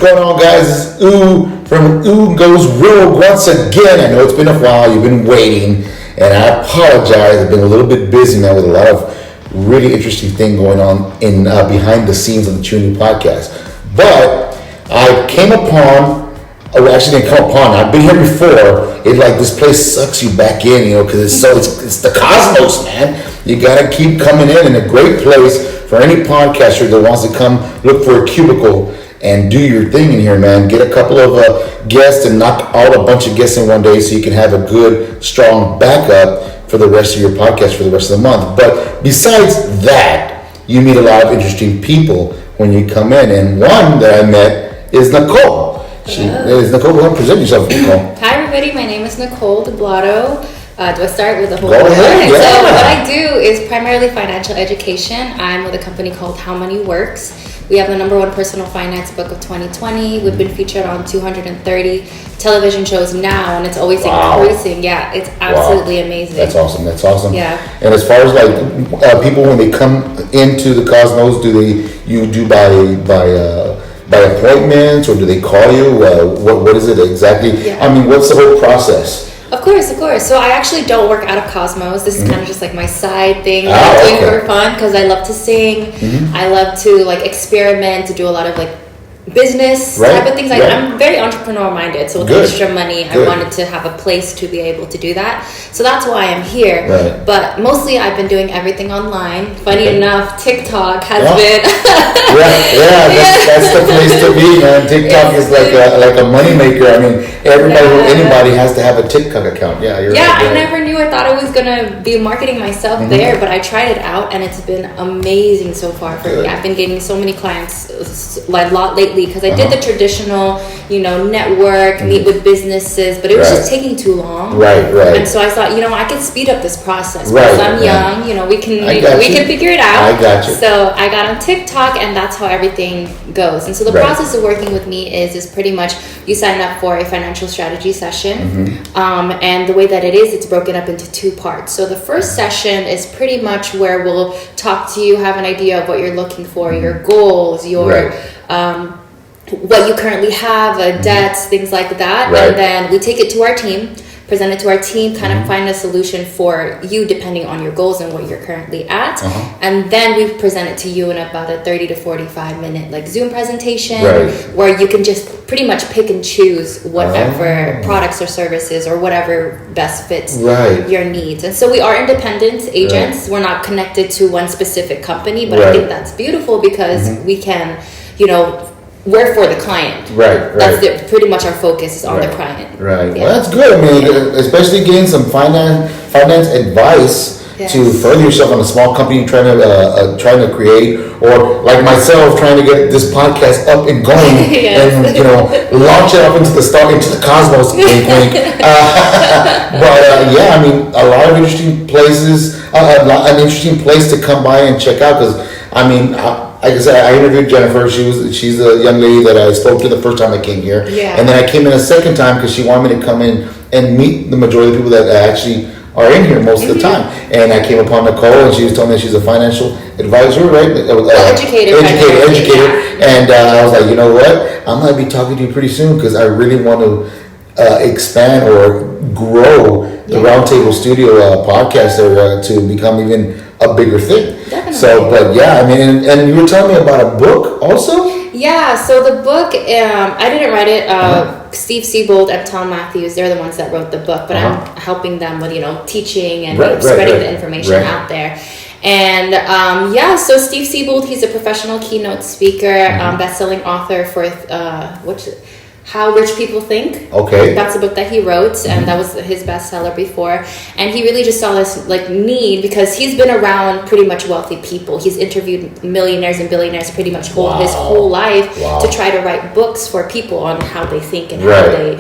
going on, guys? It's Ooh from Ooh Goes Rogue once again. I know it's been a while. You've been waiting, and I apologize. I've been a little bit busy, man, with a lot of really interesting thing going on in behind the scenes of the Tuning podcast. But I came upon. Oh, actually didn't come upon. I've been here before. It's like this place sucks you back in, because it's the cosmos, man. You gotta keep coming in a great place for any podcaster that wants to come look for a cubicle and do your thing in here, man. Get a couple of guests and knock out a bunch of guests in one day so you can have a good, strong backup for the rest of your podcast for the rest of the month. But besides that, you meet a lot of interesting people when you come in. And one that I met is Nicole. Nicole, go ahead and present yourself, Nicole. Hi, everybody. My name is Nicole Dublado. Do I start with the whole? Go ahead. Yeah. So what I do is primarily financial education. I'm with a company called How Money Works. We have the #1 personal finance book of 2020. We've been featured on 230 television shows now, and it's always increasing. Yeah, it's absolutely amazing. That's awesome. Yeah. And as far as like people when they come into the Cosmos, you do by appointments, or do they call you? What is it exactly? Yeah. I mean, what's the whole process? Of course. So I actually don't work out of Cosmos. This is kind of just like my side thing that I'm doing for fun because I love to sing. I love to experiment, to do a lot of business type of things. I'm very entrepreneur minded, so with extra money, I wanted to have a place to be able to do that. So that's why I'm here. Right. But mostly I've been doing everything online. Funny enough, TikTok has been. That's the place to be, man. TikTok is like a money maker. I mean, anybody has to have a TikTok account. Yeah, you're right. I never knew. I thought I was gonna be marketing myself there, but I tried it out, and it's been amazing so far for me. I've been getting so many clients a lot lately because I did the traditional, network, meet with businesses, but it was just taking too long. Right. And so I thought, I can speed up this process because I'm young. We can figure it out. I got you. So I got on TikTok, and that's how everything goes. And so the process of working with me is pretty much you sign up for a financial strategy session, and the way that it's broken up into 2 parts. So the first session is pretty much where we'll talk to you, have an idea of what you're looking for, your goals, your what you currently have, debts, things like that. And then we take it to our team, present it to our team, kind of find a solution for you depending on your goals and what you're currently at. And then we present it to you in about a 30 to 45 minute Zoom presentation where you can just pretty much pick and choose whatever products or services or whatever best fits your needs. And so we are independent agents. We're not connected to one specific company, but I think that's beautiful because we can, we're for the client. That's pretty much our focus is on the client. Yeah. Well, that's good. I mean, especially getting some finance advice to further yourself on a small company trying to create, or like myself trying to get this podcast up and going and launch it up into the cosmos. But I mean, a lot of interesting places, an interesting place to come by and check out because I mean. Like I said, I interviewed Jennifer. She's the young lady that I spoke to the first time I came here. And then I came in a second time because she wanted me to come in and meet the majority of the people that actually are in here most of the time. And I came upon Nicole, and she was telling me she's a financial advisor, right? Educator. And I was like, you know what? I'm going to be talking to you pretty soon because I really want to expand or grow the Roundtable Studio podcast to become even a bigger thing. Definitely. So, but I mean, and you were telling me about a book also? Yeah, so the book, I didn't write it. Steve Siebold and Tom Matthews, they're the ones that wrote the book, but I'm helping them with, teaching and spreading the information out there. And so Steve Siebold, he's a professional keynote speaker, best-selling author for How Rich People Think. Okay. That's the book that he wrote, and that was his bestseller before. And he really just saw this need because he's been around pretty much wealthy people. He's interviewed millionaires and billionaires pretty much his whole life to try to write books for people on how they think and how they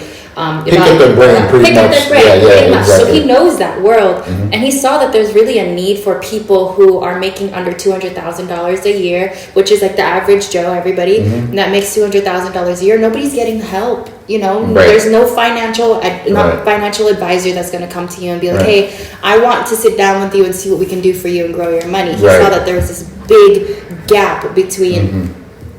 pick up their brain pretty much. So he knows that world, and he saw that there's really a need for people who are making under $200,000 a year, which is like the average Joe, everybody that makes $200,000 a year. Nobody's getting help. There's no financial advisor that's going to come to you and be like, hey, I want to sit down with you and see what we can do for you and grow your money. He saw that there was this big gap between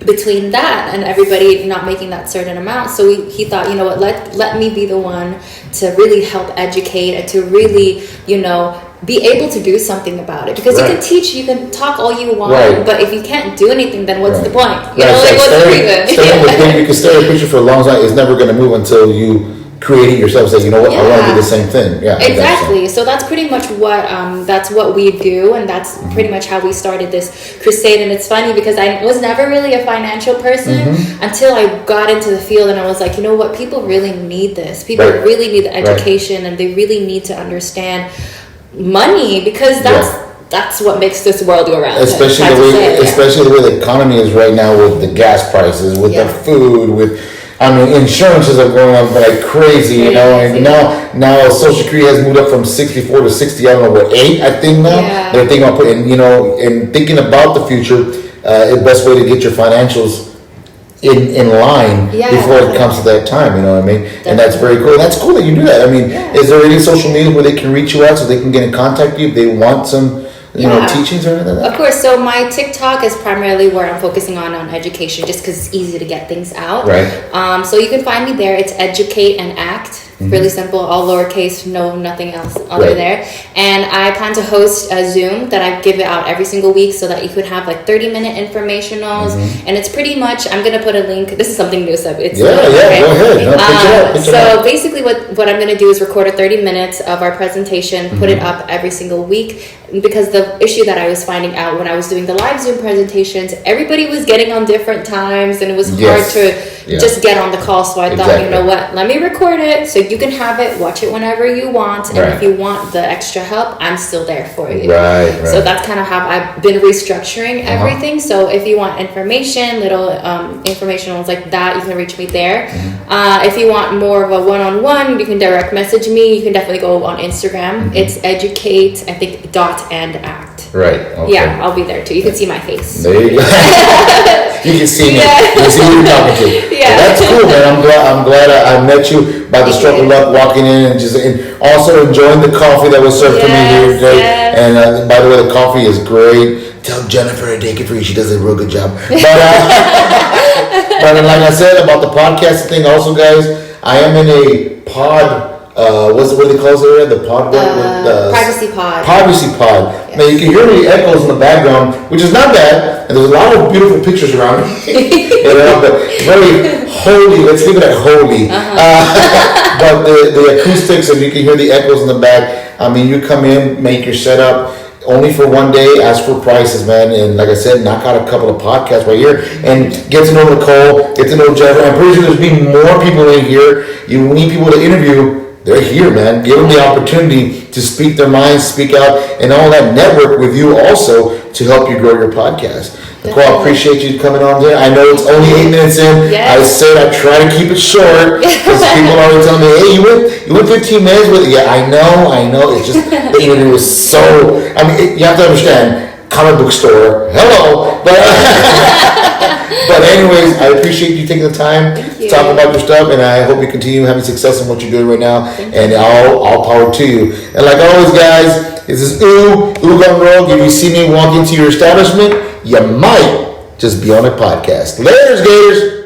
between that and everybody not making that certain amount. So he thought, you know what, let me be the one to really help educate and to really, you know, be able to do something about it. Because you can teach, you can talk all you want, but if you can't do anything, then what's the point? You know, like what's the reason? You can stare at a picture for a long time. It's never going to move until you create it yourself. Say, you know what, I want to do the same thing. Yeah, exactly. So that's pretty much what we do, and that's pretty much how we started this crusade. And it's funny because I was never really a financial person until I got into the field, and I was like, you know what, people really need this. People really need the education, and they really need to understand money, because that's what makes this world go round. Especially the way the economy is right now, with the gas prices, with the food, with insurances are going up like crazy, you know. And now Social Security has moved up from 64 to 60. I don't know what 8. I think now they're thinking about putting, you know, and thinking about the future. The best way to get your financials in line before it comes to that time, you know what I mean? Definitely. And that's very cool. That's cool that you do that. I mean, is there any social media where they can reach you out so they can get in contact with you if they want some, you know, teachings or anything like that? Of course. So my TikTok is primarily where I'm focusing on education, just because it's easy to get things out. Right. So you can find me there. It's Educate and Act. Really simple, all lowercase, nothing else other there. And I plan to host a Zoom that I give it out every single week, so that you could have like 30-minute informationals. And it's pretty much, I'm gonna put a link. This is something new, so it's go ahead. No, so basically, what I'm gonna do is record a 30 minutes of our presentation, put it up every single week. Because the issue that I was finding out when I was doing the live Zoom presentations, everybody was getting on different times, and it was hard to just get on the call. So I thought, you know what, let me record it so you can have it, watch it whenever you want, and if you want the extra help, I'm still there for you. Right. So that's kind of how I've been restructuring everything. So if you want information, little informationals like that, you can reach me there. If you want more of a one-on-one, you can direct message me. You can definitely go on Instagram. It's Educate, I think, and Act. Right. Okay. Yeah, I'll be there too. You can see my face. There you go. You can see me. You can see who you're talking to. Yeah. That's cool, man. I'm glad I met you by the stroke of luck, walking in and also enjoying the coffee that was served to me here today. And by the way, the coffee is great. Tell Jennifer to take it for you. She does a real good job. But like I said about the podcast thing, also, guys, I am in a pod. What do they call it? The pod? Privacy pod. Privacy pod. Yes. Now you can hear the echoes in the background, which is not bad. And there's a lot of beautiful pictures around me. You know, but very holy. Let's leave it at holy. But the acoustics, and you can hear the echoes in the back. I mean, you come in, make your setup. Only for one day, ask for prices, man. And like I said, knock out a couple of podcasts right here and get to know Nicole, get to know Jennifer. I'm pretty sure there's been more people in here. You need people to interview. They're here, man. Give them the opportunity to speak their minds, speak out, and all that, network with you also to help you grow your podcast. Nicole, I appreciate you coming on there. I know it's only 8 minutes in. Yes. I said I try to keep it short because people are always telling me, hey, you went 15 minutes with it. Yeah, I know. It's just that it was so, I mean, you have to understand, comic book store, hello. But anyways, I appreciate you taking the time to talk about your stuff, and I hope you continue having success in what you're doing right now, and all power to you. And like always, guys, this is Gone Rogue. If you see me walk into your establishment, you might just be on a podcast. Laters, Gators.